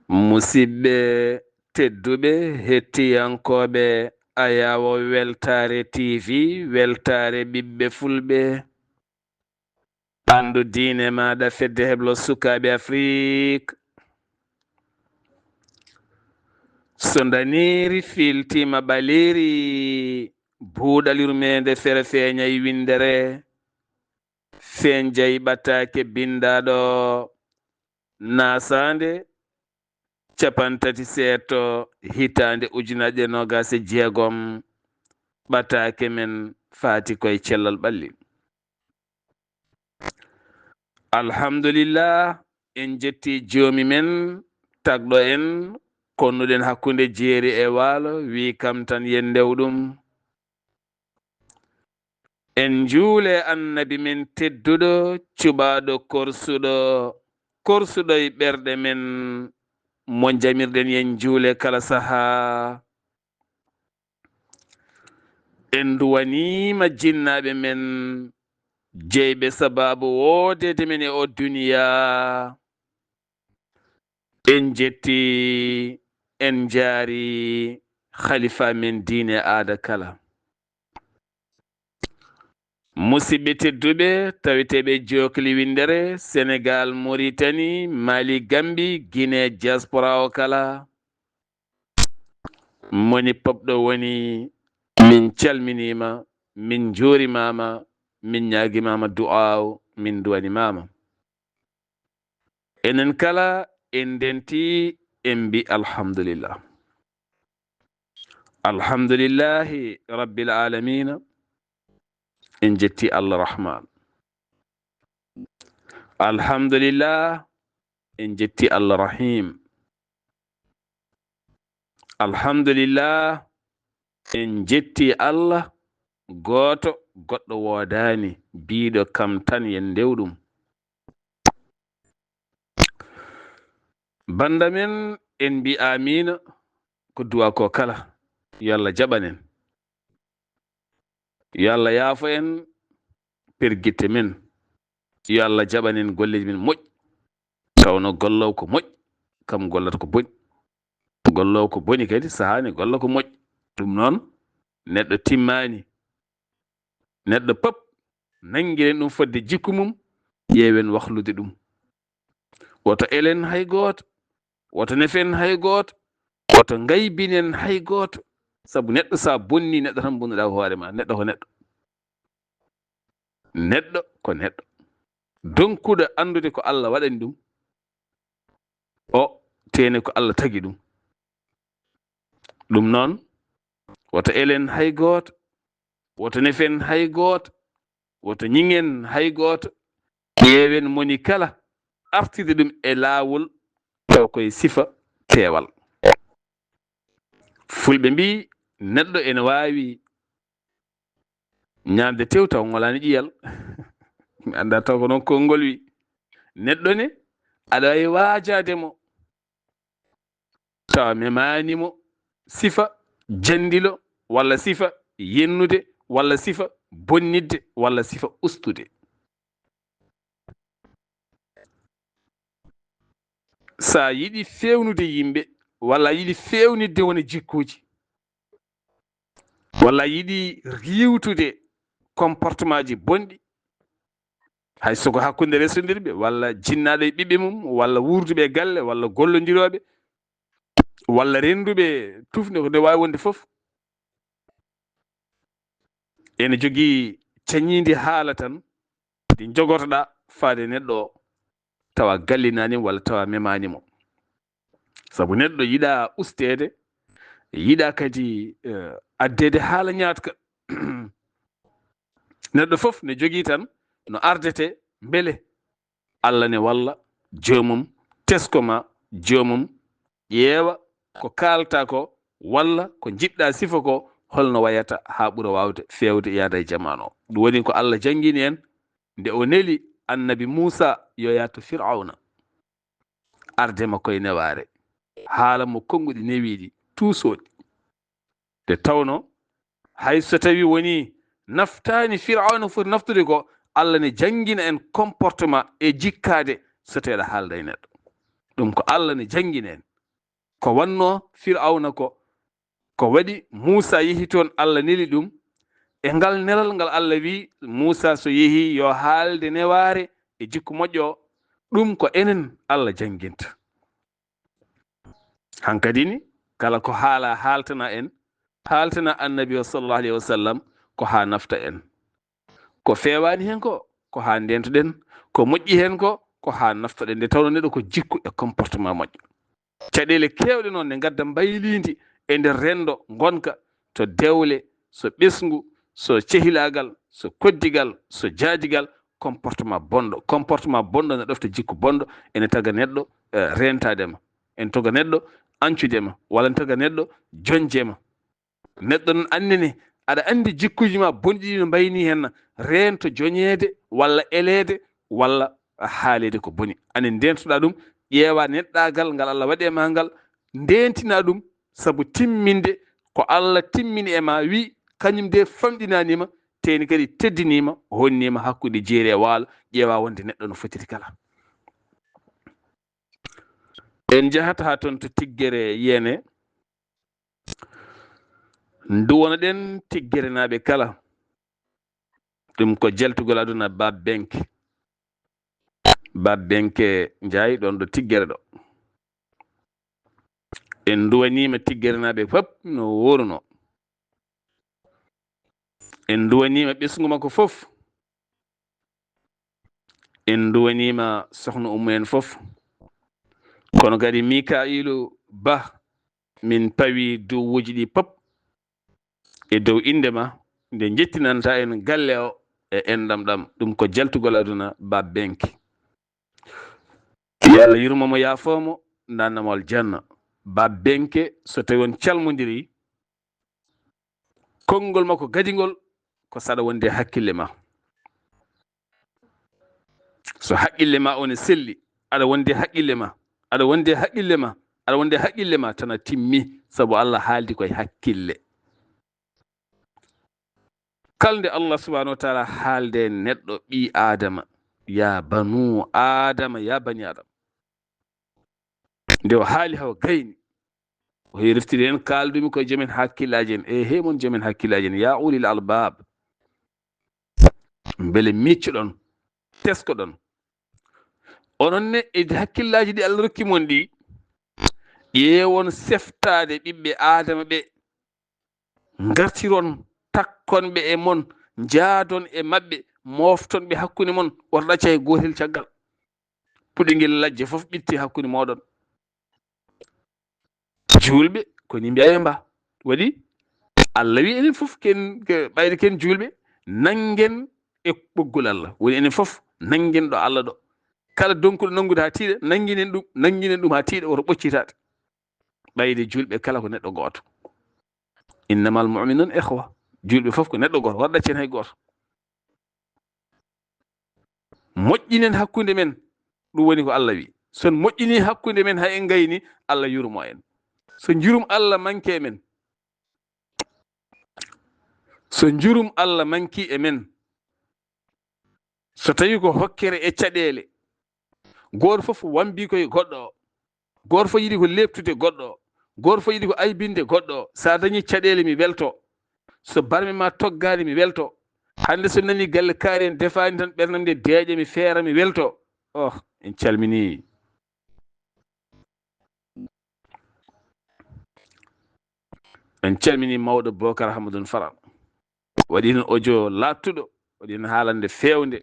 musidɓe tedduɓe hettiyankoɓe Ayawo Weltare TV weltare ɓiɓɓe fulɓe andu diine maɗa fedde heblo sukaɓe Afrique so daniri filtima ɓaliri buuɗal yurmede fere feeñay windere fenjay ɓattake bindaɗo nasande capantati seeto hitande ujunere nogas e jeegom ɓatake men faati koye cellal ɓalli. Alhamdulillah en jetti joomi men tagɗo en konnuɗen hakkunde jeeri e waalo wi kam tan yen ndewɗum en juule annabi men tedduɗo cuɓaɗo korsuɗo e ɓerɗe men mo jamirɗen yen juule kala saha en duwanima jinnaɓe men jeyɓe sababu wodede men e o duniya en jetti en jaari khalifa men diine aada kala musidɓe tedduɓe taweteɓe jokli windere Sénégal Mauritanie Mali Gambie Guinée diaspora o kala moni popɗo woni min calminima min juurimama min ñaguimama du'aw min duwanimama enen kala en denti en mbi alhamdulillahi rabbil alamina en jetti Allah rahman alhamdulillah en jetti Allah rahim alhamdulillah en jetti Allah goto goɗɗo wodani biɗo kam tan yen ndewɗum banda men en mbi amina ko duwa ko kala yo Allah jaɓanen yo Allah yaafo en pergitte men yo Allah jaɓanen golleji men moƴƴi tawno gollowo ko moƴƴi kam gollata ko boni gollowo ko boni kadi sahani golla ko moƴƴi ɗum noon neɗɗo timmani neɗɗo pop nanguiren ɗum fodde jikku mum ƴeewen wahlude ɗum woto elen hay goto woto nefen hay goto woto gaybinen hay goto saabu neɗɗo sa bonni neɗɗo tan bonnuɗa hoorema neɗɗo ko neɗɗo neɗɗo ko neɗɗo donkuɗo andude ko Allah waɗani ɗum o tene ko Allah tagi ɗum ɗum noon woto elen hay goto woto nefen hay goto woto ñingen hay goto ƴeewen moni kala artide ɗum e laawol taw koye sifa peewal fulɓe mbi neɗɗo ene wawi ñamde tew taw ngolani ƴiyal mi anda taw ko noon konngol wi neɗɗo ne aɗa wawi waajademo tawa memanimo sifa jandilo walla sifa yennude walla sifa bonnidde walla sifa ustude sa yiɗi fewnude yimɓe walla yiɗi fewnidde woni jikkuji walla yiɗi riwtude comportement ji bonɗi hay soko hakkude resodirɓe walla jinnaɗo e ɓiɓɓe mum walla wurduɓe e galle walla gollodiroɓe walla renduɓe tufde ko nde wawi wonde foof ene jogui cañidi haala tan ɗi jogotoɗa faade neɗɗo o tawa gallinanimo walla tawa memanimo saabu neɗɗo yiɗa ustede yiɗa kadi addede haala ñatka neɗɗo foof ne jogui tan no ardete beele Allah ne walla jomum teskoma jomum ƴeewa ko kalta ko walla ko jiɗɗa sifa ko holno wayata ha ɓuura wawde fewde yaada e jamanu o ɗum woni ko Allah jangguini en nde o neeli annabi Moussa yo yatto Fir'auna arde makko e neware haala mo konguɗi newiɗi tuusoɗi nde tawno hay so tawi woni naftani Fir'auna foti naftude ko Allah ne jangguina en comportement e jikkade so tawi aɗa haalda e neɗɗo ɗum ko Allah ne jangguina en ko wanno fir'auna ko waɗi Musa yehi toon Allah neli ɗum e ngal nelal ngal Allah wi Musa so yehi yo haalde neware e jikku moƴƴo ɗum ko enen Allah janginta hankadi ni kala ko haala haltana en haltana annabi o sallallahu alayhi wa sallam ko ha nafta en ko fewani hen ko ha ndentoɗen ko moƴƴi hen ko ha naftoɗen nde tawno neɗɗo ko jikku e comportement moƴƴo caɗele kewɗe noon ne gadda mbaylidi e nder rendo gonka to dewle so ɓesgu so cehilagal so koddigal so jaadigal comportement bonɗo ne ɗofta jikku bonɗo ene taga neɗɗo rentadema en toga neɗɗo ancudema walla taga neɗɗo jonjema neɗɗo non annene aɗa andi jikkuji ma bonɗi no mbayni hen rento joñede walla elede walla haalede ko boni ani ndentoɗa ɗum ƴeewa neɗɗagal ngal Allah waɗi e ma ngal ndentina ɗum sabu timminde ko Allah timmini e ma wi kañum de famɗinanima teni kadi teddinima honnima hakkude jeeri e waalo ƴeewa wonde neɗɗo no fotiri kala en jahata ha toon to tiggere yene nduwona ɗen tiggere naɓe kala ɗum ko jaltugol aduna babbenke jaayi ɗon ɗo tiggere ɗo en duwanima tiggere naɓe fop no woruno en duwanima ɓesgu makko fof en duwanima sohna ummu en fof kono kadi Mikailu Ba min pawi dowuji ɗi pop e dow indema nde jettinanta en galle o e endam ɗam ɗum ko jaltugol aduna babbenke yo Allah yurmomo yaafomo nannamol janna babbenke so tawi on calmodiri konngol makko gadigol ko saɗa wonde hakkille ma so haqqille ma one selli aɗa wonde haqqille ma aɗa wonde haqqille ma tana timmi sabu Allah haaldi koye hakkille kalde Allah subhanahu wa taala haalde neɗɗo ɓi adama ya banu adama ya bani adama nde o haali haw gayni o hereftiri en kaaldumi koye jomen hakkillaji en e hemon jomen hakkillaji en ya ulil albab beele miccuɗon teskoɗon onon ne e hakkillaji ɗi Allah rokki mon ɗi ƴeewon seftade ɓiɓɓe adama ɓe gartiron takkonɓe e mon jaadon e maɓɓe moftonɓe hakkude mon woto ɗacca e gotel caggal puɗigel lajje fof ɓitti hakkude moɗon julɓe koni mbiya mba waɗi Allah wi enen fof ken ɓayde ken julɓe nangen e ɓoggol Allah woni enen fof nangen ɗo Allah ɗo kala donkuɗo nangude ha tiiɗa nanguinen ɗum ha tiiɗa woto ɓoccitade ɓayde julɓe kala ko neɗɗo goto innamal mu'minun ikhwa julɓe fof ko neɗɗo goto waɗa ɗaccen hay goto moƴƴinen hakkude men ɗum woni ko Allah wi son moƴƴini hakkude men hay en gayni Allah yurmo en so jurum Allah manki e men so tawi ko hokkere e caɗele goto fof wambi koye goɗɗo o goto fof yiɗi ko leptude goɗɗo o goto fof yiɗi ko aybinde goɗɗo o sa dañi caɗele mi welto so barme ma toggani mi welto hande so nani galle kaari en defani tan ɓernam nde deeƴa mi feera mi welto en calmini mawɗo Bocar Hamadoune Faral waɗi hen audio lattuɗo waɗi hen haalande fewde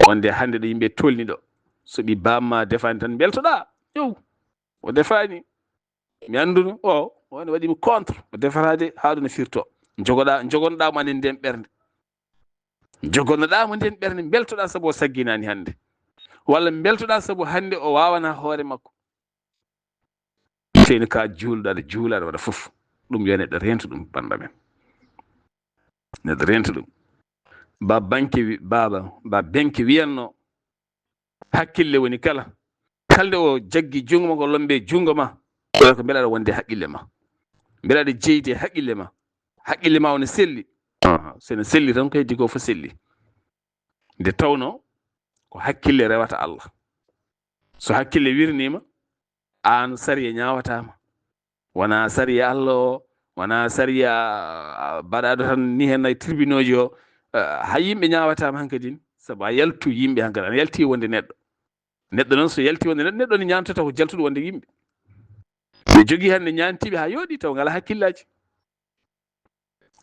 wonde hande ɗo yimɓe tolni ɗo so ɓi bamma defani tan beltoɗa yow o defani mi anduno woni waɗimi contre o defatade haɗum firto jogonoɗamo anen nden ɓernde beltoɗa sabu o sagginani hande walla beltoɗa sabu hande o wawana hoore makko teni ka juulɗo aɗa juula aɗa waɗa fof ɗum yo neɗɗo rento ɗum banda men neɗɗo rento ɗum babbenke wiyanno hakkille woni kala kalde o jaggi jungo ma ko lombe jungo ma ko beɗa aɗa wonde haqqille ma beɗa aɗa jeydi e haqqille ma ono selli sene selli tan ko heddi ko fo selli nde tawno ko hakkille rewata Allah so hakkille wirnima an sariya ñawatama wona sariya Allah o wona sariya baɗaɗo tan ni hen e tribunal ji o ha yimɓe ñawatama hankadin saabu a yaltu yimɓe hankadi ana yalti wonde neɗɗo noon so yalti wonde neɗɗo ne ñantata ko jaltuɗo wonde yimɓe ne jogui hande ñantiɓe ha yooɗi taw ngala hakkillaji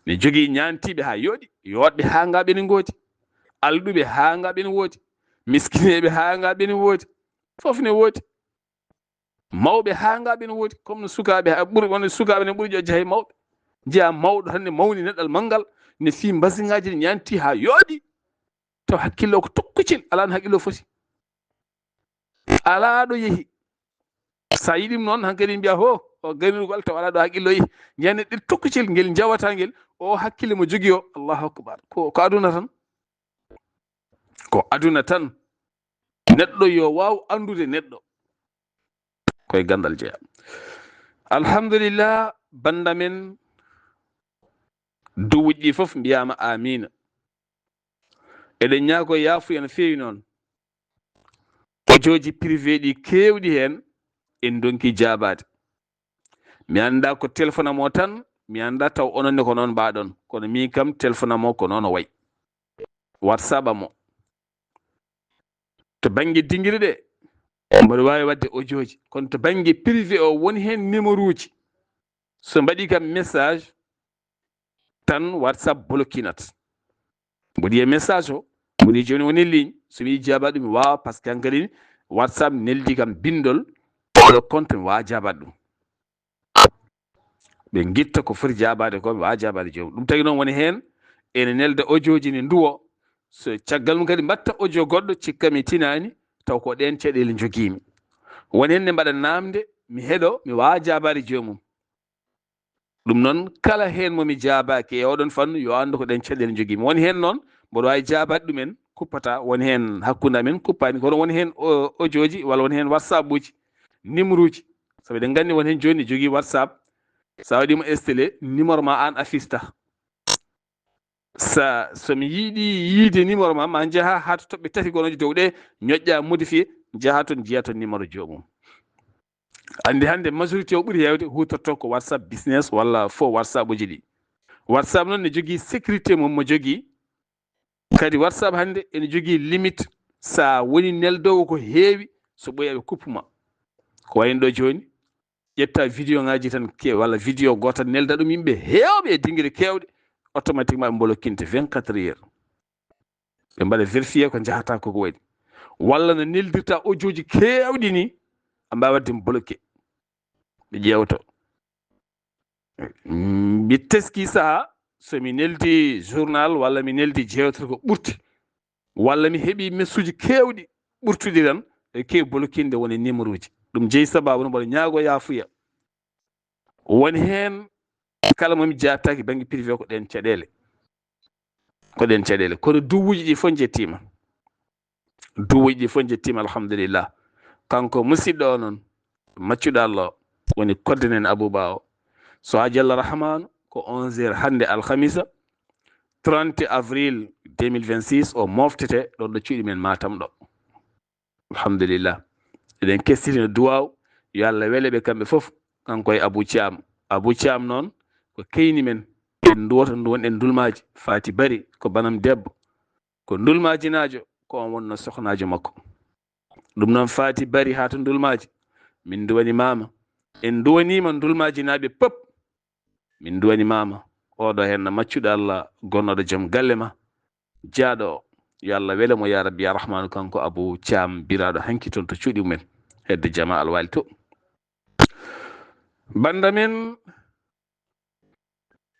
ne jogui ñantiɓe ha yooɗi yoɗɓe ha ngaɓe ne gooti alɗuɓe ha ngaɓe ne woodi miskineɓe ha ngaɓe ne woodi foof ne woodi mawɓe ha ngaɓe ne woodi comme no sukaɓe ɓuuri wonde sukaɓe ne ɓuuri ƴoƴde hay mawɓe jiya mawɗo tan ne mawni neɗɗal manggal ne fi mbasingaji ne ñanti ha yooɗi taw hakkille o ko tokkucel ala no haqqille o foti ala ɗo yeehi sa yiɗim noon hankkadi mbiya ho o ganirgol taw ala ɗo haqqille o yeehi ñande ɗir tokkucel ngel jawata ngel o hakkille mo jogui o allahu akbar ko aduna tan ko aduna tan neɗɗo yo waw andude neɗɗo koye gandal jeeya alhamdulillah banda men duwuji ɗi foof mbiyama amina eɗen ñaago yaafuya no feewi noon ojoji privé ɗi kewɗi hen en donki jabade mi anda ko téléphone amo tan mi anda taw ononne ko noon mbaɗon kono min kam téléphone amo ko noon o wayi whatsapp amo to banggue dinguiri ɗe mboɗo wawi wadde audioji kono to banggue privé o woni hen numéro uji so mbaɗi kam message tan whatsapp bloquinat mboɗi e message o mboɗi joni woni ligne somi jabat ɗum mi wawa par ce que hankkadi whatsapp neldi kam bindol oɗo compte mi wawa jabat ɗum ɓe guitta ko foti jabade ko mi wawa jabade jomum ɗum tagui noon woni hen ene nelda audioji ne duwo so caggal mum kadi mbatta audio goɗɗo cikkami tinani taw ko ɗen caɗele joguimi woni hen ne mbaɗa namde mi heeɗo mi wawa jabade jomum ɗum noon kala hen momi jabaki e oɗon fannu yo andu ko ɗen caɗele joguimi woni hen noon mboɗo wawi jabade ɗumen kuppata woni hen hakkude amen kuppani kono woni hen audioji walla woni hen whatsapp uji numéro uji saabu eɗen gandi woni hen joni ne jogui whatsapp sa waɗimo installé numéro ma an afista somi yiiɗi yiide numéro ma jaaha ha to toɓɓe tati gonoji dow ɗe ñoƴƴa modifié jaaha toon jiiya toon numéro jomum andi hande majorité o ɓuuri hewde hutorto ko whatsapp business walla faux whatsapp uji ɗi whatsapp noon ne jogui sécurité mum mo jogui kadi whatsapp hande ene jogui limite sa woni neldowo ko heewi so ɓoyi eɓe kuppuma ko wayno ɗo joni ƴetta vidéo ngaji tan walla vidéo gotal nelda ɗum yimɓe hewɓe e dinguiri kewɗe automatiquement ɓe mbolokkinte 24 heures ɓe mbaɗa vérifié ko jahata koko waɗi walla no neldirta audioji kewɗi ni a mbawi wadde bloqué ɓe ƴewto mi teski saaha somi neldi journal walla mi neldi jewtere ko ɓurti walla mi heeɓi messuji kewɗi ɓurtuɗi tan e kewi bloquinde woni numéro uji ɗum jeeyi sababu no mboɗo ñaago yaafuya woni hen kala momi jattaki banggue privé ko ɗen caɗele kono duwuji ɗi fof jettima alhamdulillah kanko musidɗo o noon maccuɗo Allah o woni koddanen Abouba o so haji Allah rahmanu ko 11h hande alhamisa 30 avril 2026 o moftete ɗon ɗo cuuɗi men Matam ɗo alhamdulillah eɗen kestitino duwaw yo Allah weleɓe kamɓe foof kanko e Abou Thiam noon ko keyni men en duwoto wonɗen dulmaji Fati Bari ko banam debbo ko dulmajinajo ko on wonno sohnajo makko ɗum noon Fati Bari ha to dulmaji min duwani mama en duwanima dulmajinaɓe pop min duwani mama oɗo hen no maccuɗo Allah gonnoɗo joom galle ma jaaɗo o yo Allah wele mo ya rabbi ya rahmanu kanko Abou Thiam biraɗo hanki toon to cuuɗi mumen hedde jama alwali to banda men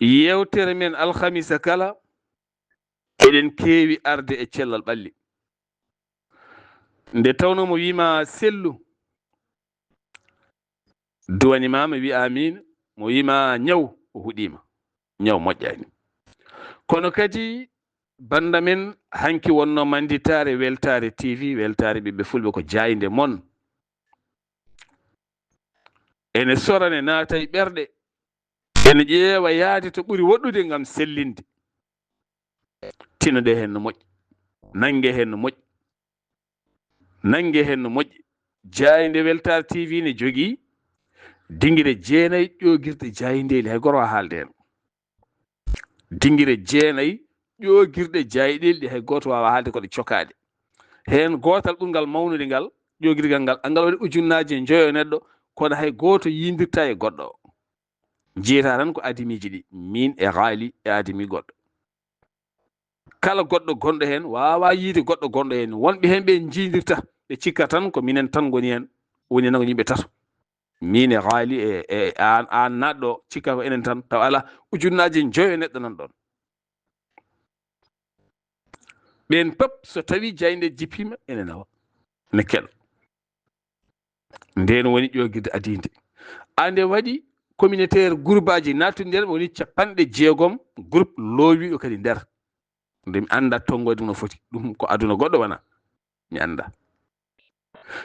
yewtere men alhamisa kala eɗen keewi arde e cellal ɓalli nde tawno mo wima sellu duwanimama wi amin mo wima ñaw o huɗima ñaw moƴƴani kono kadi banda men hanki wonno manditare weltare TV weltare ɓiɓɓe fulɓe ko jayde mon ene sorane naata e ɓerɗe ene ƴeewa yaade to ɓuuri woɗɗude ngam sellinde tinoɗe hen no moƴƴi nangue hen no moƴƴi Jayinde Weltare TV ne jogii dingire 9 ƴoogirde jayindeeli hay goro haalde hen. Dingire 9 ƴoogirde jayiɗeeli ɗi hay gooto waawa haalde ko ɗe cokaade. Heen gootal ɓurgal mawnude ngal ƴoogirgal ngal angal waɗi ujunnaaje njoyo neɗɗo kono hay gooto yindirta e goɗɗo o. Njiyata tan ko adimiji ɗi min e haali e adimi goɗɗo. Kala goɗɗo gonɗo heen waawa yiide goɗɗo gonɗo heen. Wonɓe heen ɓe njindirta ɓe cikka tan ko minen tan ngoni heen woni nan ko yimɓe tato. Min e haali e an naɗɗo cikka ko enen tan taw ala ujunnaaje njoyo neɗɗo nan ɗon. Ɓen pep so tawi jayinde jippima ene nawa ne keɗo. Nden woni ƴoogirde adinde. Ande waɗi communautaire groupe aji nattude nder woni 60 groupe loowiɗo kadi nder. Nde mi anda tongode no foti ɗum ko aduna goɗɗo wana mi anda.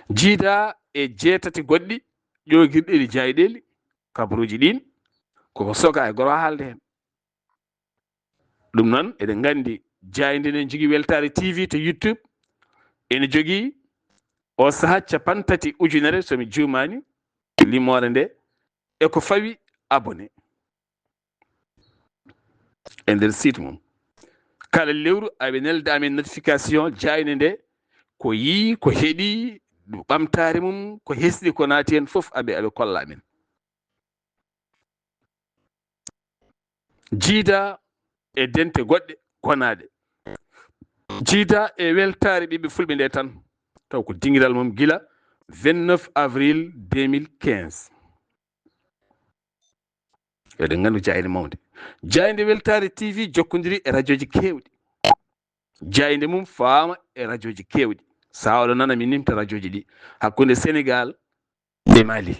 Jiida e 8 goɗɗi ƴoogirɗeeli jayiɗeeli kabaruji ɗin koko soka e goro haalde hen. Ɗum noon eɗen gandi jayinde ne jogii Weltare TV to YouTube ene jogii o saha 30 ujunere somi juumani limore nde e ko fawi abonné e nder site mum. Kala lewru aɓe nelda amen notification jayinde nde ko yii ko heɗi ɓamtare mum ko hesɗi ko naati hen fof aɓe kolla amen. Jiida e dente goɗɗe gonaɗe. Jiida e weltare ɓiɓɓe fulɓe nde tan taw ko dingiral mum gila 29 avril 2015. Eɗen gandu jayinde mawde. Jayinde Weltare TV jokkodiri e radioji kewɗi. Jayinde mum faama e radioji kewɗi. Sa oɗo nana mi nimta radioji ɗi hakkunde Sénégal e Mali.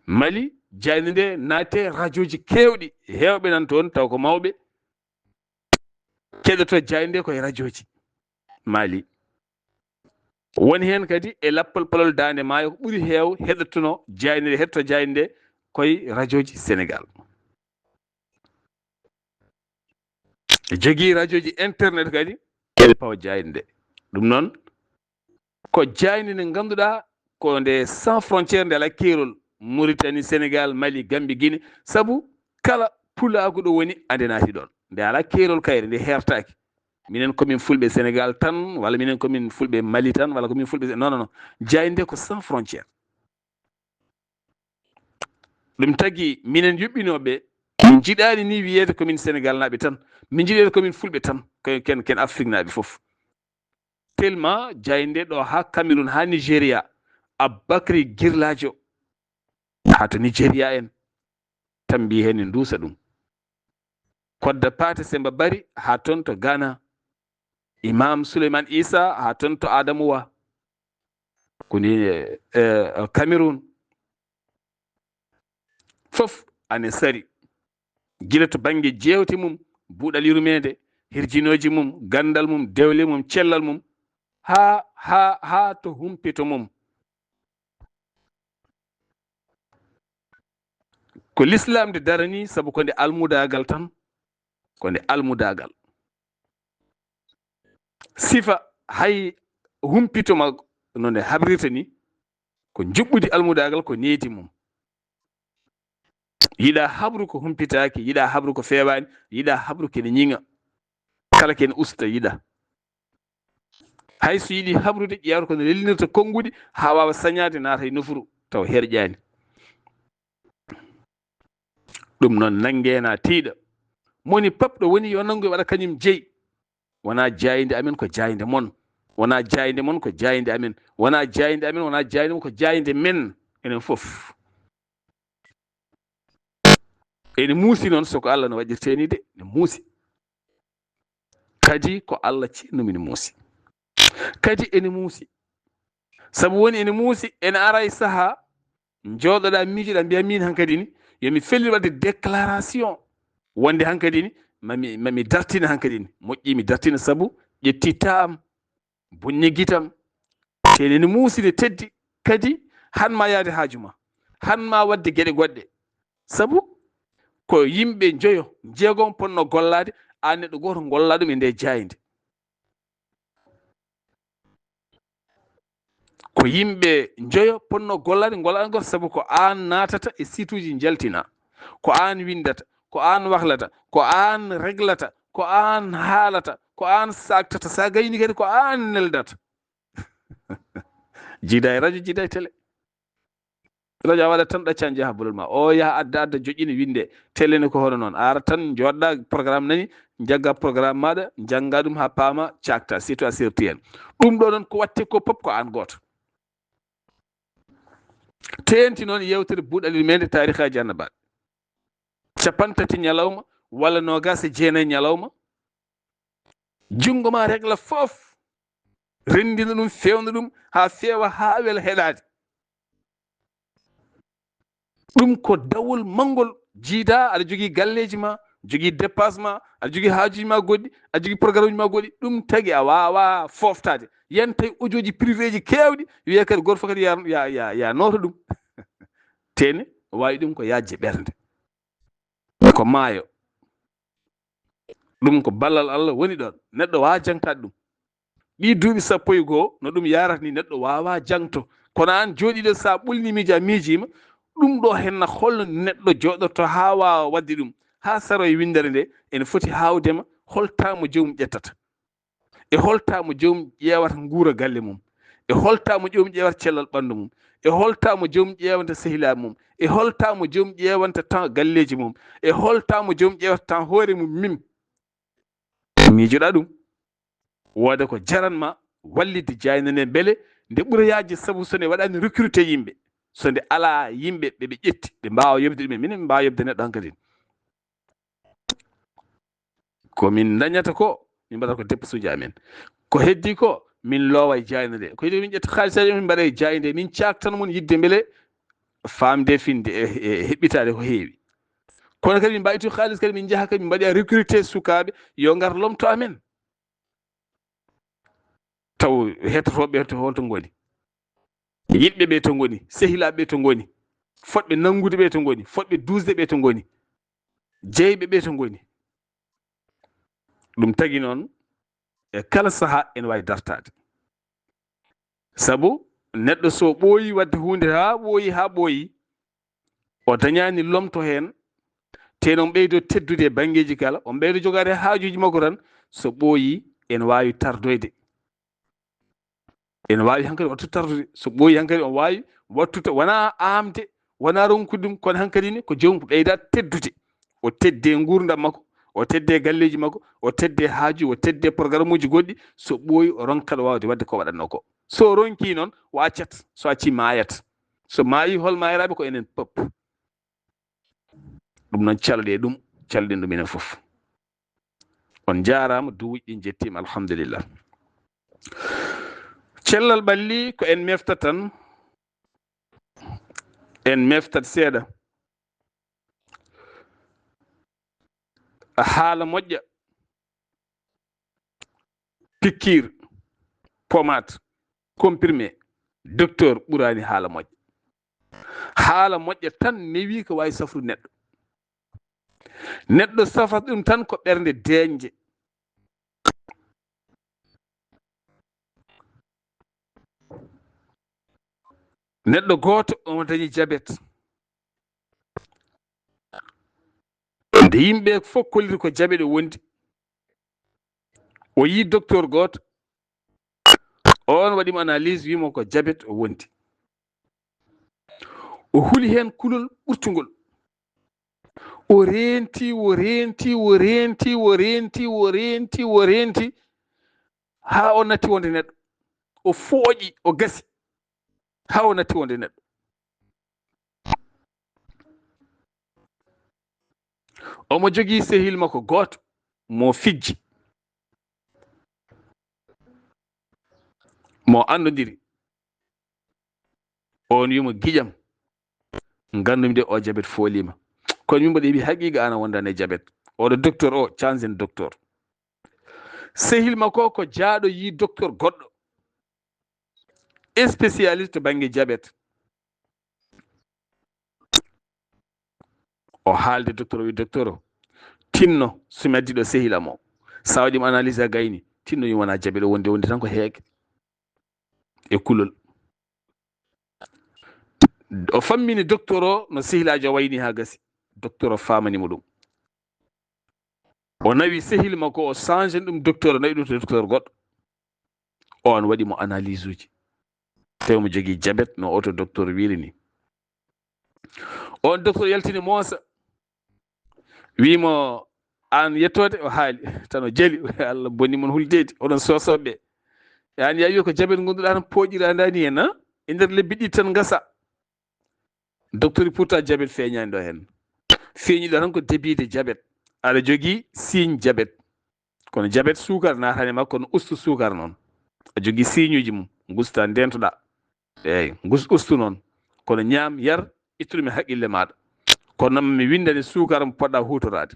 Mali jayinde nde naate radioji kewɗi hewɓe nan toon taw ko mawɓe keɗoto jayinde koye radioji Mali. Woni hen kadi e lappol palol dande maayo ko ɓuri heew heɗotono jayinde hetto jayinde koye radioji Sénégal. Jogii radioji internet kadi eɓe pawa jayinde. Ɗum noon ko jayinde nde ganduɗa ko nde sans frontiére nde ala keerol Mauritanie, Sénégal, Mali, Gambie, Guinée sabu kala pulaago ɗo woni ande naati ɗon. Nde ala keerol kayre nde hertaki. Minen komin fulɓe Sénégal tan walla minen komin fulɓe Mali tan walla komin fulɓe non. Jayinde ko sans frontiére. Ɗum tagi minen yuɓɓinoɓe min jiɗani ni wiyede komin Sénégal naaɓe tan min jiɗede komin fulɓe tan ken Afrique naaɓe fof. Tellement jayinde ɗo ha Cameroun ha Nigéria Aboubacry Girlajo ha to Nigéria en tan mbi hen en duusa ɗum. Kodda Pate Semba Bari ha ton to Ghana. Imam Souleymane Issa ha ton to Adamouwa koni Cameroun fof ane sari gila to banggue jewte mum buuɗal yurmede hirjinoji mum gandal mum dewle mum cellal mum ha to humpito mum ko l'islam de darani sabu ko nde almudagal tan ko nde almudagal sifa hay humpitoma no nde habrirta ni ko juɓɓudi almudagal ko needi mum. Yiɗa habru ko humpitaki yiɗa habru ko fewani yiɗa habru kene ñiŋa kala kene usta yiɗa hay so yiɗi habrude ƴewta kono lelnirta konngudi ha wawa sañade naata e nofuru taw herƴani. ɗum noon nanguena tiiɗa moni papɗo woni yo nangu waɗa kañum jeeyi wona jayinde amen ko jayinde mon wona jayinde mon ko jayinde amen wona jayinde amen wona jayinde mon ko jayinde men enen fof. ene muusi noon soko Allah no waɗirteni de ne muusi kadi ko Allah cinnumi ne muusi kadi ene muusi sabu woni ene muusi ene ara e saaha jooɗoɗa miijoɗa mbiya min hankkadi ni yomi fellir wadde déclaration wonde hankkadi ni mami dartina hankkadi ni moƴƴi mi dartina sabu ƴettitta am bonñeguitam te ene muusi ne teddi kadi hanma yaade haajuma hanma wadde gueɗe goɗɗe sabu ko yimɓe joyo jeegom ponno gollade an neɗɗo goto golla ɗum e nde jayinde. ko yimɓe njoyo ponno gollade gollade goto sabu ko an natata e site uji jaltina ko an windata ko an wahlata ko an reglata ko an haalata ko an saktata sa gayni kadi ko an neldata jiida e radio jiida e télé radio a waɗat tan ɗaccan jaha bolol ma o yaha adda joƴƴini winde télé ne ko hono noon ara tan joɗɗa programme nani jagga programme maɗa jangga ɗum ha paama cakta surtout a serti hen ɗum ɗo noon ko watte ko pop ko an goto tenti noon yewtere buuɗalil mede tarikhaji annabaɓe 50 ñalawma walla 29 ñalawma jungo ma regla fof rendina ɗum fewna ɗum ha feewa ha wela heɗade ɗum ko dawol mangol jiida aɗa jogui galleji ma jogui dépasse ma aɗa jogui haajuji ma goɗɗi aɗa jogui programme uji ma goɗɗi ɗum tagui a wawa foftade yen tawi audio ji privé ji kewɗi wiye kadi goto fof kadi ya noto ɗum tene wawi ɗum ko yajje ɓernde ko maayo ɗum ko ballal Allah woni ɗon neɗɗo wawa jangtade ɗum ɗi duuɓi 11 no ɗum yarata ni neɗɗo wawa jangto kono an joɗiɗo sa ɓulni miiji a miijima ɗum ɗo henna holno neɗɗo joɗorto ha wawa wadde ɗum ha saro e windere nde ene foti hawdema holtamo jomum ƴettata e holtamo jomum ƴewata guura galle mum e holtamo jomum ƴewata cellal ɓandu mum e holtamo jomum ƴewanta sehilaɓe mum e holtamo jomum ƴewanta temps galleji mum e holtamo jomum ƴewata temps hoore mum mim miijoɗa ɗum wooda ko jaranma wallide jaynane beele nde ɓuroyaji sabu so nde waɗani recruté yimɓe so nde ala yimɓe ɓeɓe ƴetti ɓe mbawa yobde ɗumen minen mbawa yobde neɗɗo hankkadi komin dañata ko min mbaɗata ko dépense uji amen ko heddi ko min loowa e jayna nde ko heddi min ƴetta haalisaji min mbaɗa e jayde min caktan mon yidde beele famde finde e heɓɓitade ko heewi kono kadi min mbawi tu haalis kadi min jaaha kadi min mbaɗi recruté sukaɓe yo ngar lomto amen taw hettotoɓe to holto goni yiɗɓe ɓe to goni sehilaɓe ɓe to goni fodɓe nangude ɓe to goni fodɓe dusde ɓe to goni jeyɓe ɓe to goni ɗum tagui noon e kala saaha ene wawi dartade sabu neɗɗo so ɓooyi wadde hunde ha ɓooyi o dañani lomto hen teno on ɓeydo teddude e banggueji kala on ɓeydo jogade haajuji makko tan so ɓooyi ene wawi tardoyde ene wawi hankkadi wattu tardude so ɓooyi hankkadi on wawi wattuta wona amde wona ronkude ɗum kono hankkadi ni ko jomum ɓeyda teddude o tedde gurdam makko o tedde galleji makko o tedde haaju o tedde programme uji goɗɗi so ɓooyi o ronkaɗo wawde wadde ko waɗatno ko so ronki noon o accat so acci mayat so maayi hol mayiraɓe ko enen pop ɗum noon calɗe ɗum calɗen ɗum enen fof on jarama duuƴi ɗi jettima alhamdulillah cellal ɓalli ko en meftat tan en meftat seeɗa haala moƴƴa pikkir pomade comprimé docteur ɓurani haala moƴƴa haala moƴƴa tan newi ko wawi safrude neɗɗo safata ɗum tan ko ɓernde deeñde neɗɗo goto omo dañi diabète nde yimɓe fof kolliri ko diabète o wondi o yi docteur goto on waɗimo analyse wimo ko diabète o wondi o huuli hen kulol ɓurtugol o renti ha o natti wonde neɗɗo o fooƴi o gasi ha o natti wonde neɗɗo omo jogui sehil makko goto mo fijji mo andodiri on wimo guiƴam gandumi de o diabète foolima kono min mbaɗa heeɓi haqiqa ana wondane diabète oɗo docteur o canzen docteur sehil makko ko jaaɗo yi docteur goɗɗo spécialiste to banggue diabète o haalde docteur o wi docteur o tinno somi addi ɗo sehilam o sa waɗimo analyse a gayni tinno wi wona diabète o wondi tan ko heegue e kulol o fammini docteur o no sehilaji o wayni ha gasi docteur o famanimo ɗum o nawi sehil makko o change ɗum docteur o nawi ɗum to docteur goɗɗo on waɗimo analyse uji tawi mo jogui diabète no auto docteur wiri ni on docteur yaltini moosa wimo an yettode o haali tan o jali Allah bonni mon huldede oɗon sosoɓe an ya wi ko diabète gonduɗa tan pooƴirandani hen e nder lebbi ɗiɗi tan gasa docteur pourtant diabète feeñani ɗo hen feeñiɗo tan ko débit de diabète aɗa jogui signe diabète kono diabète sukar natani makko no ustu sukar noon a jogui signe uji mum gusta ndentoɗa eyyi ustu noon kono ñaam yar ittuɗum e haqqille maɗa kono noon mi windani sukara mo poɗɗa hutorade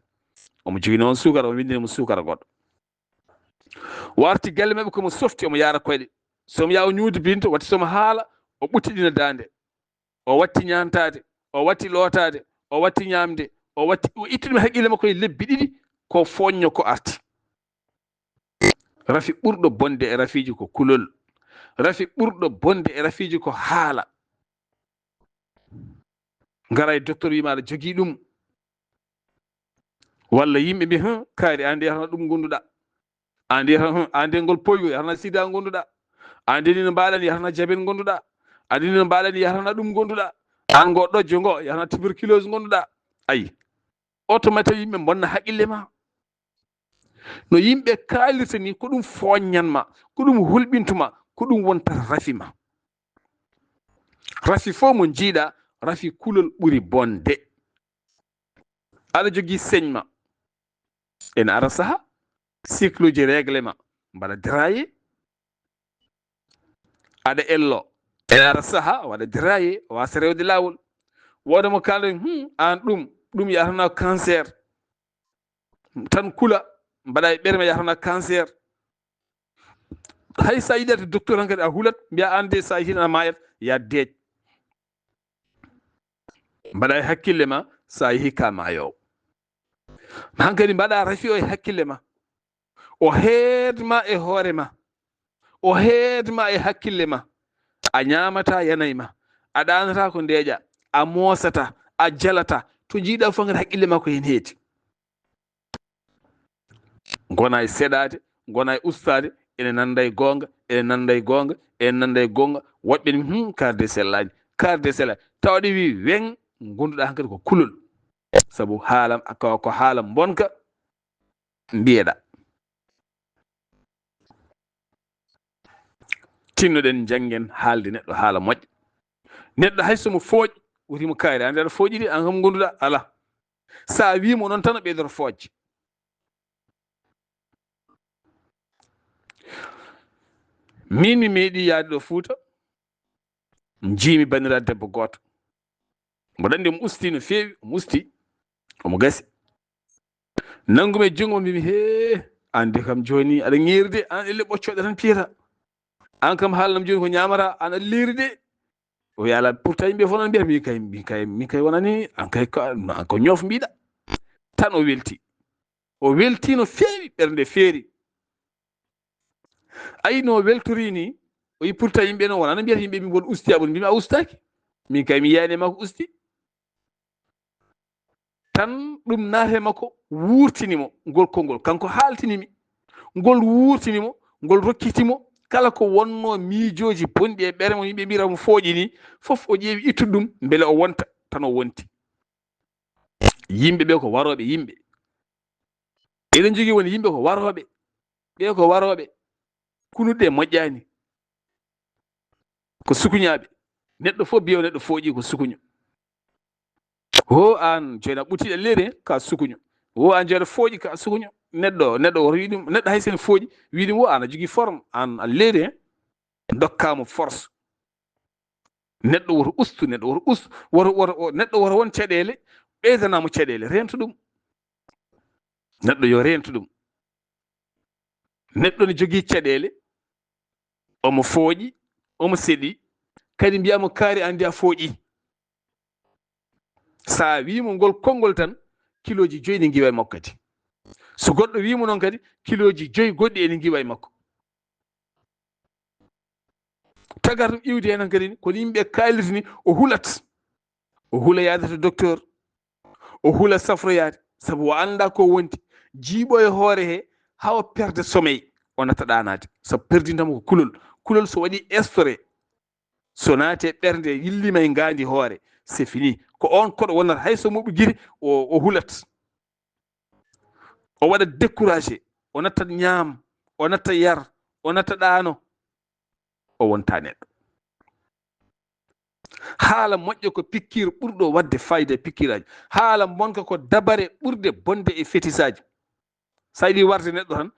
omo jogui noon sukara omo windani mo sukara goɗɗo warti galle mabɓe komo softi omo yaara koyɗe somo yawa ñuude binto watti somo haala o ɓuttiɗina dande o watti ñantade o watti lootade o watti ñamde o watti o ittuɗum haqqille makko e lebbi ɗiɗi ko foñño ko arti rafi ɓurɗo bonde e rafiji ko kulol rafi ɓurɗo bonde e rafiji ko haala ngara e docteur wima aɗa jogui ɗum walla yimɓe mbi kaari an de yatana ɗum gonduɗa an de yatana an de ngol poygo yatana sida gonduɗa an de ni no mbaɗani yatana diabète gonduɗa an de ni no mbaɗani yatana ɗum gonduɗa an ngo ɗojjo ngo yatana tuberculose gonduɗa ayi automatique yimɓe bonna haqqille ma no yimɓe kaalirta ni ko ɗum foññanma ko ɗum hulɓintuma ko ɗum wonta rafi ma rafi fof mo jiiɗa rafi kulol ɓuri bonde aɗa jogui saigne ma ene ara saaha cycle uji régle ma mbaɗa déraillé aɗa ello ene ara saaha waɗa déraillé wasa rewde lawol woda mo kalda an ɗum yatana cancer tan kula mbaɗa e ɓerme yatana cancer hay sa yiɗata docteur han kadi a hulat mbiya an de sa hina mayat ya deej mbaɗa e hakkille ma sa yeehi ka mayowo hankadi mbaɗa rafi o e hakkille ma o heedma e hoore ma o heedma e hakkille ma a ñamata yanayi ma a ɗanata ko ndeeƴa a moosata a jalata to jiiɗa fof kadi haqqille ma ko hen heedi gona e seɗade gona e ustade ene nanda e gonga ene nanda e gonga ene nanda e gonga woɓɓe ni karde sellani tawde wi wen gonduɗa hankadi ko kulol saabu haala ko haala bonka mbiyeɗa tinnoɗen janggen haalde neɗɗo haala moƴƴo neɗɗo hay somo fooƴ wotimo kaari ande aɗa fooƴiɗi an kam gonduɗa ala sa wimo noon tan o ɓeydoto foojje min mi meeɗi yaade ɗo Fuuta jiimi bandiraɗo debbo goto mboɗo andi omo usti no feewi omo usti omo gasi nangumi e jungo mbimi he ande kam joni aɗa ŋeeri de an elle ɓoccoɗe tan piyata an kam haalanam joni ko ñamata an aɗa leeri de o yaala pourtant yimɓe fof nan mbiyata min kay wonani an kay ko ñoof mbiɗa tan o welti no feewi ɓernde feeri ayi no weltori ni o yi pourtant yimɓe noon wonano mbiyata yimɓe min won usti aɓon mbimi a ustaki min kay mi yiyani makko usti tan ɗum naate makko wurtinimo ngol konngol kanko haaltinimi ngol wurtinimo ngol rokkitimo kala ko wonno miijoji bonɗi e ɓere mo yimɓe mbira mo fooƴini fof o ƴeewi ittude ɗum beele o wonta tan o wonti yimɓe ɓe ko waroɓe yimɓe eɗen jogui woni yimɓe ko waroɓe ɓe ko waroɓe kunuɗe moƴƴani ko sukuñaɓe neɗɗo fof biyo neɗɗo fooƴi ko sukuño ho an joni a ɓuttiɗe leeri ka sukuño wo an joni aɗa fooƴi ka sukuño neɗɗo woto wi ɗum neɗɗo hay sen fooƴi wi ɗum wo an a jogui forme an a leeri dokkama force neɗɗo woto ustu neɗɗo woto ustu neɗɗo woto won caɗele ɓeydanamo caɗele rento ɗum neɗɗo yo rento ɗum neɗɗo ne jogui caɗele omo fooƴi omo seeɗi kadi mbiyamo kaari andi a fooƴi sa wimo ngol konngol tan kiloji 5 ne giwa e makko kadi so goɗɗo wimo noon kadi kiloji 5 goɗɗi ene giwa e makko tagar iwde hen kadi ko yimɓe kaalirni o hulat o hula yaade to docteur o hula safroyaade sabu o anda ko wonti jiiɓo e hoore he hawa perde sommeil o nata ɗanade sabu perdintamo ko kulol so waɗi estoré so naati e ɓernde yillima e ngandi hoore c'est fini ko on koɗo wonata hay so moɓi guiri o hulat o waɗa découragé o natta ñaam o natta yar o natta ɗaano o wonta neɗɗo haala moƴƴo ko pikkir ɓurɗo wadde fayida e pikkiraji haala bonka ko dabare ɓurde bonde e fétisaji sa yiɗi warde neɗɗo tan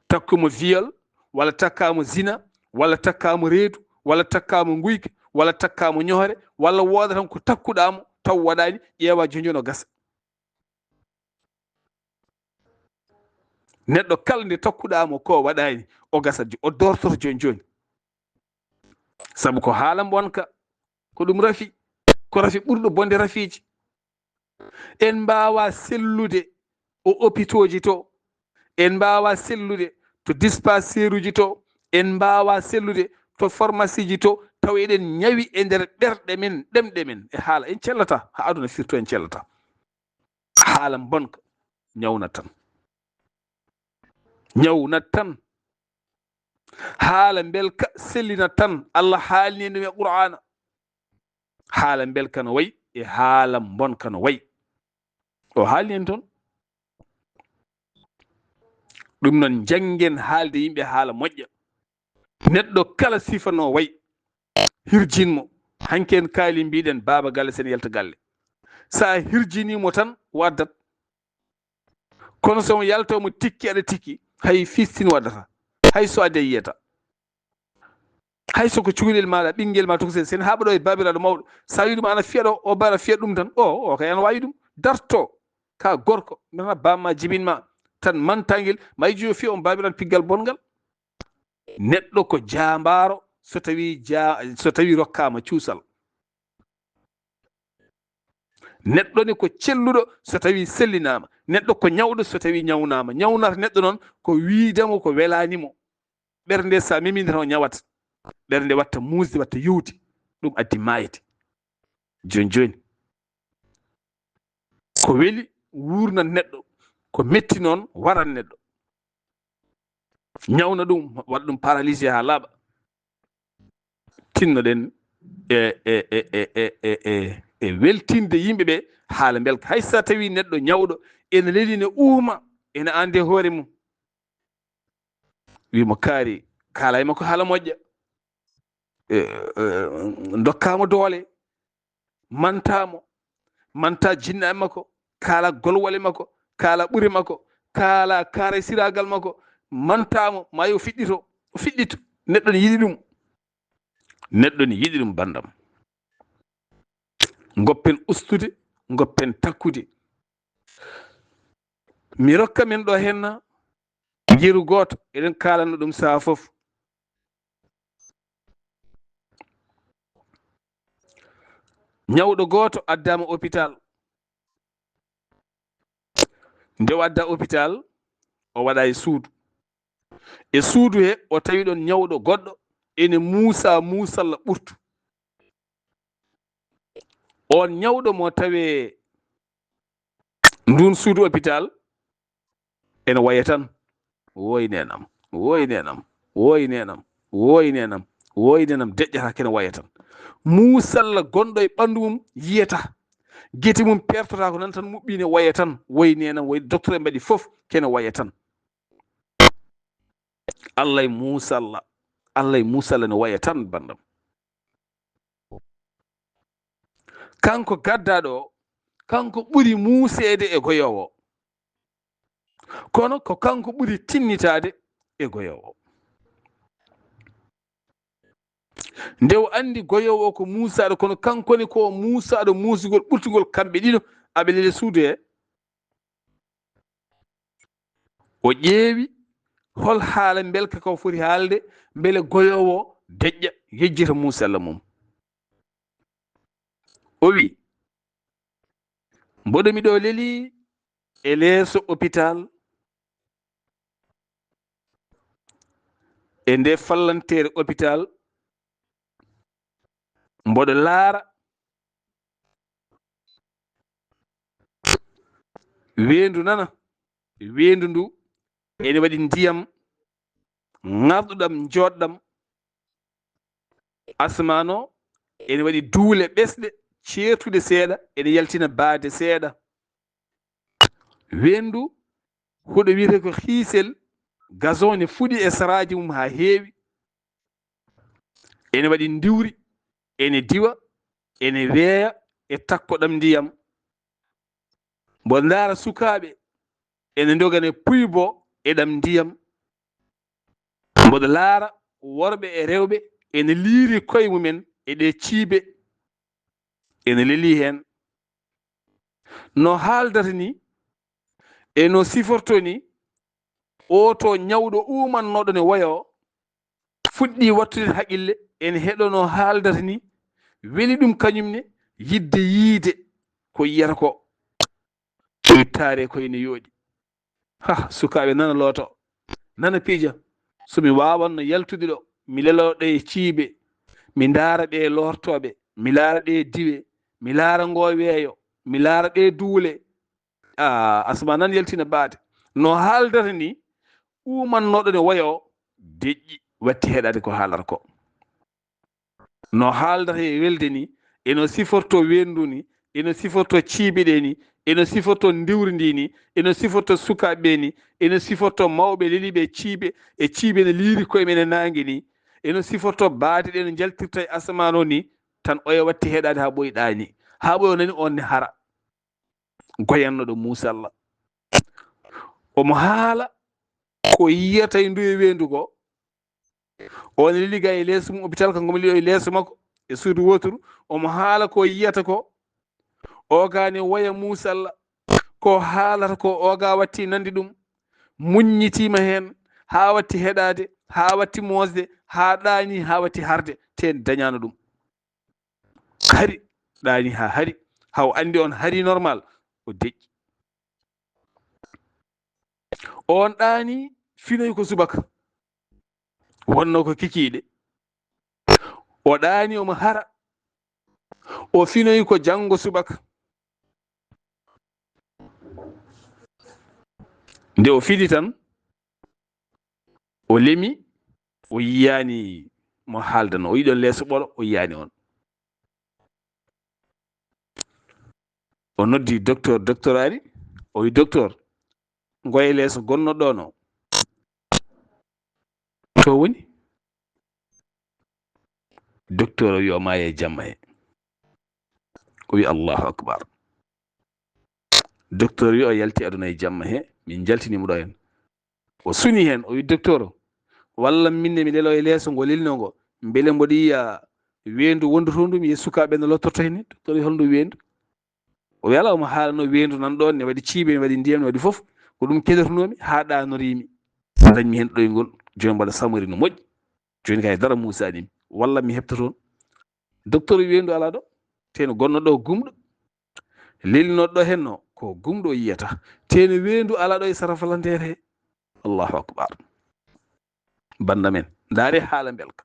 takkumo viol walla takkamo zina walla takkamo reedu walla takkamo guyka walla takkamo ñohore walla wooda tan ko takkuɗamo taw waɗani ƴeewa jonjoni o gasa neɗɗo kala nde takkuɗamo ko waɗani o gasa o dortoto joni sabu ko haala bonka ko ɗum rafi ko rafi ɓurɗo bonde rafiji en mbawa sellude o hôpitaux ji to en mbawa sellude to dispensaire uji to en mbawa sellude to pharmacie ji to taw eɗen ñawi e nder ɓerɗe men ɗemɗe men e haala en cellata ha aduna firto en cellata haala bonka ñawnat tan haala belka sellinat tan Allah haalni ɗum e qur'ana haala belka no wayi e haala bonka no wayi o haalni en toon ɗum noon janggen haalde yimɓe haala moƴƴa neɗɗo kala sifa no wayi hirjinmo hanki en kaali mbiɗen baaba galle sen yalta galle sa hirjinimo tan waddat kono somo yaltomo tikki aɗa tikki hay fistini waddata hay so ade yiyata hay soko cukalel maɗa ɓinguel ma toksen sen haɓaɗo e babiraɗo mawɗo sa wi ɗum ana fiyaɗo o bara fiya ɗum tan o kay ana wawi ɗum darto ka gorko mana bamma jibinma tan mantaguel ma yijo fiya on babiraɗo piggal bongal neɗɗo ko jambaro so tawi rokkama cuusal neɗɗo ni ko celluɗo so tawi sellinama neɗɗo ko ñawɗo so tawi ñawnama ñawnata neɗɗo noon ko wiidamo ko welanimo ɓernde sa memide tan o ñawata ɓernde watta muusde watta yowdi ɗum addi mayde joni ko weli wurnat neɗɗo ko metti noon warat neɗɗo ñawna ɗum waɗa ɗum paralysé ha laaɓa tinnoɗen e weltinde yimɓeɓe haala belka hay sa tawi neɗɗo ñawɗo ene leeli ne uuma ene ande hoore mum wimo kaari kaala e makko haala moƴƴa dokkamo doole manta jinna e makko kaala golwal e makko kaala ɓuure makko kaala kaara siragal makko mantamo ma yo fiɗɗito o fiɗɗito neɗɗo ne yiɗi ɗum bandam goppen ustude goppen takkude mi rokka men ɗo henna jiru goto eɗen kalano ɗum saha foof ñawɗo goto addama hôpital nde o adda hôpital o waɗa e suudu he o tawi ɗon ñawɗo goɗɗo ene muusalla ɓurtu on ñawɗo mo tawe ndun suudu hôpital ene waya tan woynenam deƴƴata kene waya tan muusalla gonɗo e ɓandu mum yiyata guete mum pertota ko nan tan muɓɓine waya tan woynenam way docteur e mbaɗi foof kene waya tan Allah e muusalla ne waya tan bandam kanko gaddaɗo o kanko ɓuri muusede e goyowo kono ko kanko ɓuri tinnitade e goyowo nde o andi goyowo o ko muusaɗo kono kankone ko muusaɗo muusugol ɓurtugol kamɓe ɗiɗo aɓe lele suudu he o ƴeewi hol haala belka ko foti haalde beele goyowo deƴƴa yejjita muusalla mum o wi mboɗo miɗo leeli e leeso hôpital e nde fallantere hôpital mboɗo laara weendu nana weendu ndu ene waɗi ndiyam ŋarɗuɗam joɗɗam asmano ene waɗi duule ɓesɗe ceertude seeɗa ene yaltina baade seeɗa weendu huɗo wiyete ko hiisel gazon ne fuɗi e saraji mum ha heewi ene waɗi ndiwri ene diwa ene weeya e takkoɗam ndiyam mbo ndaara sukaaɓe ene ndogane puybo e ɗam ndiyam mboɗo laara worɓe e rewɓe ene liiri koye mumen e ɗe ciibe ene leli hen no haaldata ni e no siforto ni o to ñawɗo umannoɗo ne wayo fuɗɗi wattude haqqille ene heɗo no haaldata ni weli ɗum kañumne yidde yiide ko yiyata ko taare koyne yooɗi ha sukaaɓe nana looto nana piija somi wawanno yaltude ɗo mi leloɗo e ciibe mi ndaara ɗe lortoɓe mi laara ɗe diwe mi laara ngo weeyo mi laara ɗe duule asma nan yaltina baade no haaldata ni umannoɗo ne wayo deƴƴi watti heɗade ko haalata ko no haaldata e welde ni eno siforto wendu ni eno siforto ciibe ɗe ni eno siforto ndiwri ndi ni eno siforto sukaaɓe ni eno siforto mawɓe leliɓe e ciibe ne liiri koye men e naange ni eno siforto baade ɗe no jaltirta e asamano ni tan oya watti heɗade ha ɓoyi ɗaani ha ɓoyo nani on ne hara goyannoɗo Moussa Allah omo haala ko yiyata e ndu e wendu ko on liliga e leeso mum hôpital kanko mo liyo e leeso makko e suudu wotoru omo haala ko yiyata ko ogane waya Moussa Allah ko haalata ko oga watti nandi ɗum muññitima hen ha watti heɗade ha watti mosde ha ɗaani ha watti harde ten dañano ɗum hari ɗaani ha hari haw andi on hari normal o deƴƴi on ɗaani finoyi ko subaka wonno ko kikiɗe o ɗaani omo hara o finoyi ko janngo subaka nde o fidi tan o lemi o yiyani mo haaldano o yiɗon leeso ɓolo o yiyani on o noddi docteur ari o wi docteur ngoye leeso gonnoɗo no to woni docteur o wi o maayi e jamma he o wi allahu akbar docteur wi o yalti aduna e jamma he min jaltinimo ɗo hen o suni hen o wi docteur walla minne mi lelo e leeso ngo lelno ngo beele mboɗo yiya weendu wonduto ndu mi yiya sukaɓe no lottorto hen ni docteur wi holndu weendu o wi ala omo haalano weendu nan ɗon ne waɗi ciibe ne waɗi ndiyam ne waɗi foof ko ɗum keɗotonomi ha ɗanorimi dañmi hen ɗoygol joni mbaɗa samori no moƴƴi joni kay dara Moussa animi walla mi heɓta toon docteur weendu ala ɗo teno gonnoɗo gumɗo lelnoɗo ɗo henno ko gumɗo yiyata teno weendu ala ɗo e sarafalantere he allahu akbar banda men ndaare haala belka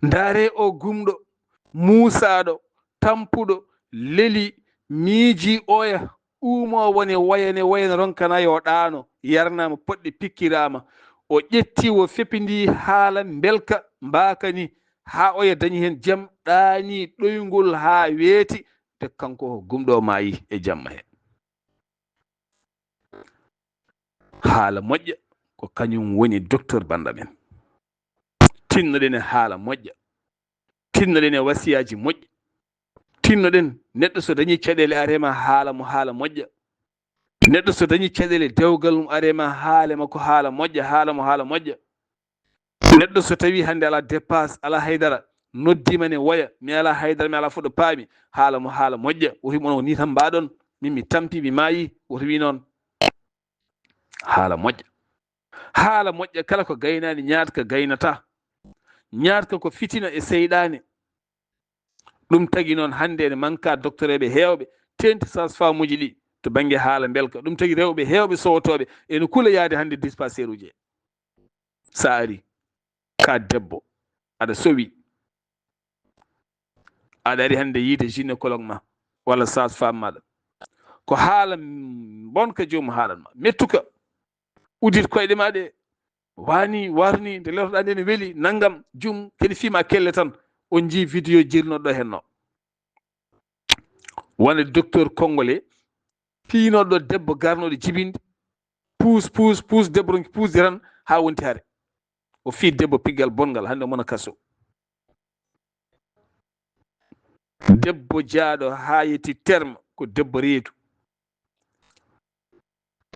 ndaare o gumɗo Moussa ɗo tampuɗo leli miiji oya umo woni wayane ronkana yo ɗaano yarnama poɗɗe pikkirama o ƴetti o feppidi haala belka mbakani ha oya dañi hen jaam ɗaani ɗoygol ha weeti te kanko gumɗo maayi e jamma he haala moƴƴa ko kañum woni docteur banda men tinnoɗen e haala moƴƴa tinnoɗen e wasiyaji moƴƴi tinnoɗen neɗɗo so dañi caɗele arema haala mo haala moƴƴa neɗɗo so dañi caɗele dewgal mum arema haalema ko haala moƴƴa haala mo haala moƴƴa neɗɗo so tawi hande ala dépasse ala haydara noddima ne waya mi ala haydara mi ala fuɗɗo paami haala mo haala moƴƴa woto wimon ni tan mbaɗon min mi tampi mi maayi woto wi noon haala moƴƴa kala ko gaynani ñaatka gaynata ñaatka ko fitina e seyɗane ɗum tagi noon hande ene manka docteur eɓe heewɓe tenti sage-femme uji ɗi to banggue haala belka ɗum tagi rewɓe heewɓe sowotoɓe ene kuula yaade hande dispensaire uji sa ari ka debbo aɗa sowi aɗa ari hande yiide gynécologue ma walla sage femme maɗa ko haala bonka joomum haalanma mettuka udit koyɗe ma ɗe wani warni nde lewtoɗa nde ne weeli naggam jum kene fima kelle tan on jii vidéo jirnoɗo henno wonde docteur congolais fiinoɗo debbo garnoɗo jibinde puus debbo ronki puusde tan ha wonti hare o fii debbo piggal bongal hande mona kaso debbo jaaɗo ha yetti terme ko debbo reedu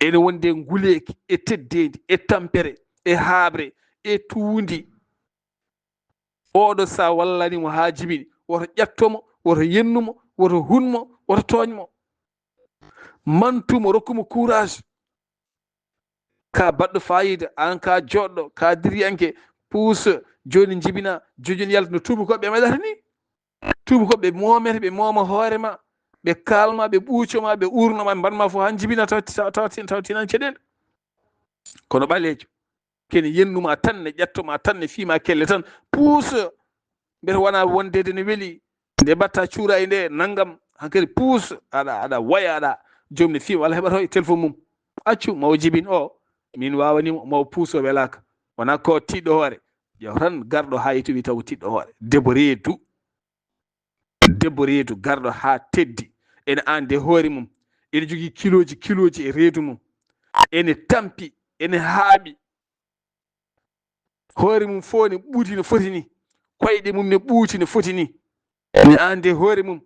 ene wonde nguleeki e teddedi e tampere e haabre e tuundi oɗo sa wallanimo ha jibini woto ƴattomo woto yennumo woto hunmo woto tooñmo mantumo rokkumo courage ka baɗɗo fayida an ka joɗɗo ka diriyanke puusa joni jibina jojoni yalta no tubakoɓe waɗata ni tubakoɓe momete ɓe mooma hoorema ɓe kalma ɓe ɓuucoma ɓe urnoma ɓe mbanma fof han jibina tawtinan caɗele kono ɓalejo kene yennuma tan ne ƴettoma tan ne fiima kelle tan puusa mbete wona wondede no weeli nde mbatta cuura e nde naggam hankkadi puusa aɗa waya aɗa joomum ne fiima walla heɓata e téléphone mum accu mawo jibin o min wawanimo mawo puusa o welaka wona ko tiɗɗo hoore ƴeew tan garɗo ha yetti wi taw ko tiɗɗo hoore debbo reedu garɗo ha teddi ene ande hoore mum ene jogui kiloji e reedu mum ene tampi ene haaɓi hoore mum fo ne ɓuuti no foti ni koyɗe mum ne ɓuuti no foti ni ene ande hoore mum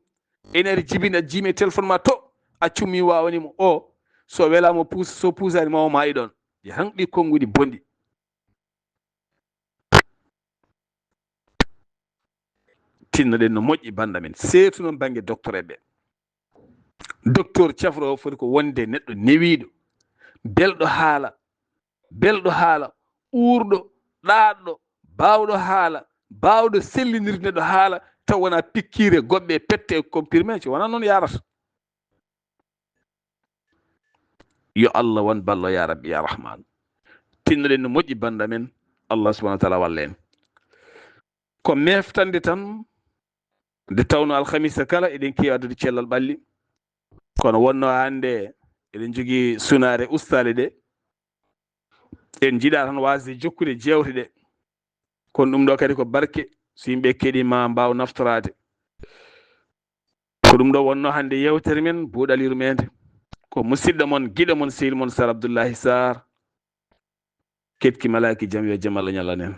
ene ari jibina jiimi e téléphone ma to accu mi wawanimo o so welama puusa so puusani mawo maayi ɗon tan ɗi konnguɗi bonɗi tinnoɗen no moƴƴi banda men surtout noon banggue docteur ɓe docteur cafro o foti ko wonde neɗɗo newiɗo belɗo haala uurɗo ɗaɗɗo bawɗo haala bawɗo sellinirde neɗɗo haala taw wona pikkire goɓɓe pette comprimé ci wona noon yarata yo Allah won ballo ya rabbi ya rahman tinnoɗen no moƴƴi banda men Allah subahanahu wa taala walla en ko meftande tan nde tawno alhamisa kala eɗen kewi addude cellal ɓalli kono wonno hande eɗen jogui sunare ustale ɗe en jiiɗa tan wasde jokkude jewte ɗe kono ɗum ɗo kadi ko barke so yimɓe keeɗima mbawa naftorade ko ɗum ɗo wonno hande yewtere men buuɗaliru mede ko musidɗo moon guiɗo moon sehil moon Sar Abdoullahi Sarr ketki malaki jaam yo jaam Allah ñalla nen